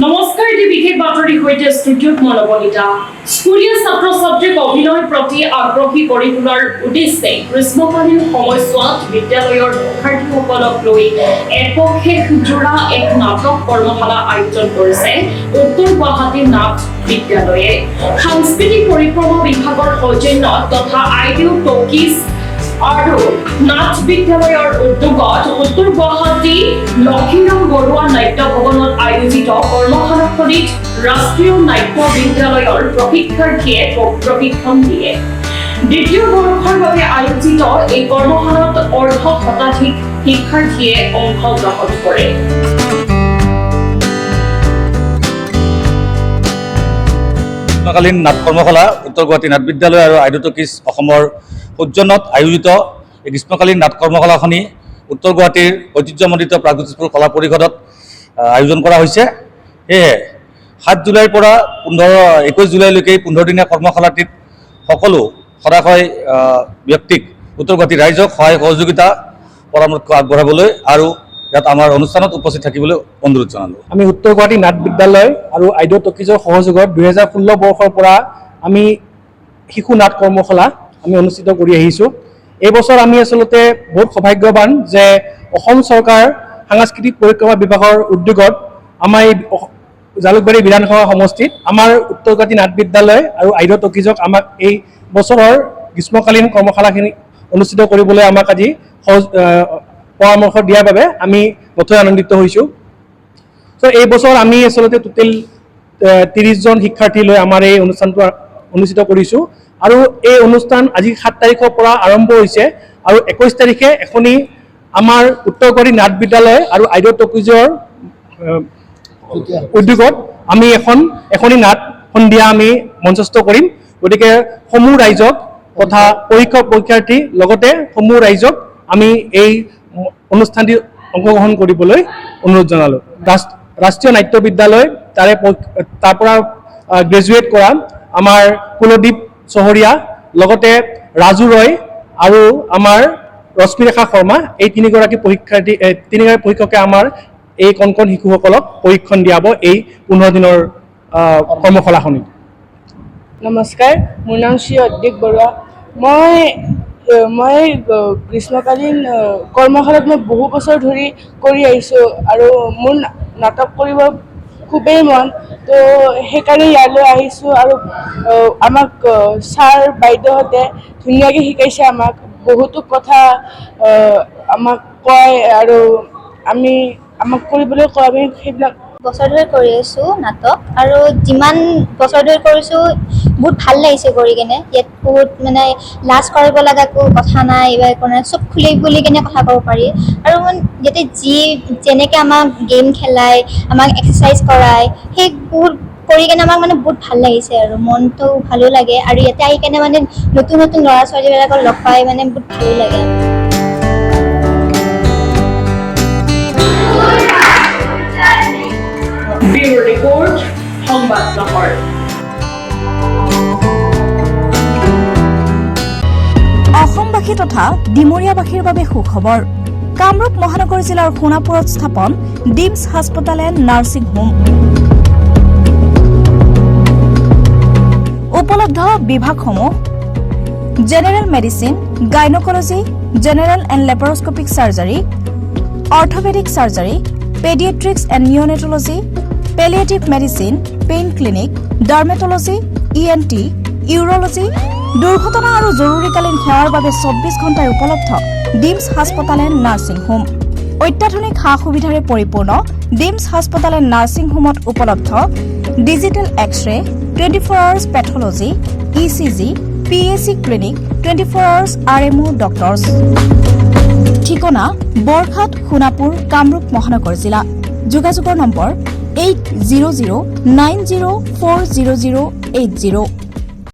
নমস্কাৰ এটি বিশেষ বাতৰিৰ সৈতে ষ্টুডিঅ'ত মনোবলিতা স্কুলীয়া ছাত্ৰ ছাত্ৰীক অভিনয়ৰ প্ৰতি আগ্ৰহী কৰি তোলাৰ উদ্দেশ্যে গ্ৰীষ্মকালীন সময়ছোৱাত বিদ্যালয়ৰ শিক্ষাৰ্থীসকলক লৈ একশেষজোৰা এক নাটক কৰ্মশালা আয়োজন কৰিছে উত্তৰ গুৱাহাটী নাট বিদ্যালয়ে সাংস্কৃতিক পৰিক্ৰমা বিভাগৰ সৌজন্যত তথা আইডিও টকিজ আৰু নাট বিদ্যালয়ৰ উদ্যোগত উত্তৰ গুৱাহাটী লক্ষীৰাম বৰুৱা নাট্য ভৱনত আয়োজিত কৰ্মশালাখনিত ৰাষ্ট্ৰীয় নাট্য বিদ্যালয়ৰ প্ৰশিক্ষাৰ্থীয়ে প্ৰশিক্ষণ দিয়ে। দ্বিতীয় বৰ্ষৰ বাবে আয়োজিত এই কৰ্মশালাত অৰ্ধ শতাধিক শিক্ষাৰ্থীয়ে অংশগ্ৰহণ কৰে। গ্ৰীষ্মকালীন নাট কৰ্মশালা উত্তৰ গুৱাহাটী নাট বিদ্যালয় আৰু আইডিও টকিজ অসমৰ সৌজন্যত আয়োজিত এই গ্ৰীষ্মকালীন নাট কৰ্মশালাখনি উত্তৰ গুৱাহাটীৰ ঐতিহ্যমণ্ডিত প্ৰাগজ্যোতিষপুৰ কলা পৰিষদত আয়োজন কৰা হৈছে। সেয়ে 7 জুলাইৰ পৰা 21 জুলাইলৈকে 15 দিনীয়া কৰ্মশালাটিত সকলো সদাশয় ব্যক্তিক উত্তৰ গুৱাহাটী ৰাইজক সহায় সহযোগিতা পৰামৰ্শ আগবঢ়াবলৈ আৰু ইয়াত আমাৰ অনুষ্ঠানত উপস্থিত থাকিবলৈ অনুৰোধ জনালোঁ। আমি উত্তৰ গুৱাহাটী নাট বিদ্যালয় আৰু আইডিও টকিজৰ সহযোগত 2016 বৰ্ষৰ পৰা আমি শিশু নাট কৰ্মশালা আমি অনুষ্ঠিত কৰি আহিছোঁ। এই বছৰ আমি আচলতে বহুত সৌভাগ্যৱান যে অসম চৰকাৰ সাংস্কৃতিক পৰিক্ৰমা বিভাগৰ উদ্যোগত আমাৰ এই জালুকবাৰী বিধানসভা সমষ্টিত আমাৰ উত্তৰ গুৱাহাটী নাট বিদ্যালয় আৰু আইডিও টকিজক আমাক এই বছৰৰ গ্ৰীষ্মকালীন কৰ্মশালাখিনি অনুষ্ঠিত কৰিবলৈ আমাক আজি পৰামৰ্শ দিয়াৰ বাবে আমি নথৈ আনন্দিত হৈছোঁ। চ' এই বছৰ আমি আচলতে টোটেল 30 জন শিক্ষাৰ্থী লৈ আমাৰ এই অনুষ্ঠানটো অনুষ্ঠিত কৰিছোঁ আৰু এই অনুষ্ঠান আজি 7 তাৰিখৰ পৰা আৰম্ভ হৈছে আৰু 21 তাৰিখে এখনি আমাৰ উত্তৰ গুৱাহাটী নাট বিদ্যালয় আৰু আইডিও টকিজৰ উদ্যোগত আমি এখনি নাট সন্ধিয়া আমি মঞ্চস্থ কৰিম। গতিকে সমূহ ৰাইজক তথা পৰীক্ষাৰ্থী লগতে সমূহ ৰাইজক আমি এই অনুষ্ঠানটি অংশগ্ৰহণ কৰিবলৈ অনুৰোধ জনালোঁ। ৰাষ্ট্ৰীয় নাট্য বিদ্যালয় তাৰ পৰা গ্ৰেজুৱেট কৰা আমাৰ কুলদীপ চহৰীয়া লগতে ৰাজু ৰয় আৰু আমাৰ ৰশ্মিৰেখা শৰ্মা এই তিনিগৰাকী পৰীক্ষকে আমাৰ এই কণ শিশুসকলক প্ৰশিক্ষণ দিয়াব এই 15 দিনৰ কৰ্মশালাখনিত। নমস্কাৰ, মোৰ নাম শ্ৰী অদ্ৰিক বৰুৱা। মই গ্ৰীষ্মকালীন কৰ্মশালাত মই বহু বছৰ ধৰি কৰি আহিছোঁ আৰু মোৰ নাটক কৰিব খুবেই মন, তো সেইকাৰণে ইয়ালৈ আহিছোঁ আৰু আমাক ছাৰ বাইদেউহঁতে ধুনীয়াকৈ শিকাইছে, আমাক বহুতো কথা আমাক কয় আৰু আমাক কৰিবলৈ কয়, আমি সেইবিলাক বছৰ ধৰি কৰি আছোঁ নাটক আৰু যিমান বছৰ ধৰি কৰিছোঁ বহুত ভাল লাগিছে কৰি কিনে। ইয়াত বহুত মানে লাজ কৰিব লগা একো কথা নাই, এইবাৰ একো নাই, চব খুলি কিনে কথা ক'ব পাৰি আৰু ইয়াতে যেনেকৈ আমাক গেম খেলায়, আমাক এক্সাৰচাইজ কৰায়, সেইবোৰ কৰি কিনে আমাক মানে বহুত ভাল লাগিছে আৰু মনটো ভালো লাগে আৰু ইয়াতে আহি কিনে মানে নতুন নতুন ল'ৰা ছোৱালীবিলাকক লগ পাই মানে বহুত ভালো লাগে। ব্যুৰো ৰিপৰ্ট, সংবাদ নহৰ। অসমবাসী তথা ডিমৰীয়াবাসীৰ বাবে সুখবৰ। কামৰূপ মহানগৰ জিলাৰ সোণাপুৰত স্থাপন ডিমছ হাস্পতাল এণ্ড নাৰ্ছিং হোম। উপলব্ধ বিভাগসমূহ: general medicine, gynaecology, general and laparoscopic surgery, orthopaedic surgery, paediatrics and neonatology, palliative medicine, pain clinic, dermatology, ENT, urology. দুৰ্ঘটনা আৰু জৰুৰীকালীন সেৱাৰ বাবে 24 ঘণ্টাই উপলব্ধ ডিমছ হাস্পতাল এণ্ড নাৰ্ছিং হোম। অত্যাধুনিক সা সুবিধাৰে পৰিপূৰ্ণ ডিমছ হাস্পতাল এণ্ড নাৰ্ছিং হোমত উপলব্ধ digital x-ray, 24 hours pathology, ECG, PAC clinic, 24 hours RMO doctors. ঠিকনা: বৰঘাট, সোণাপুৰ, কামৰূপ মহানগৰ জিলা। যোগাযোগৰ নম্বৰ 8009040080।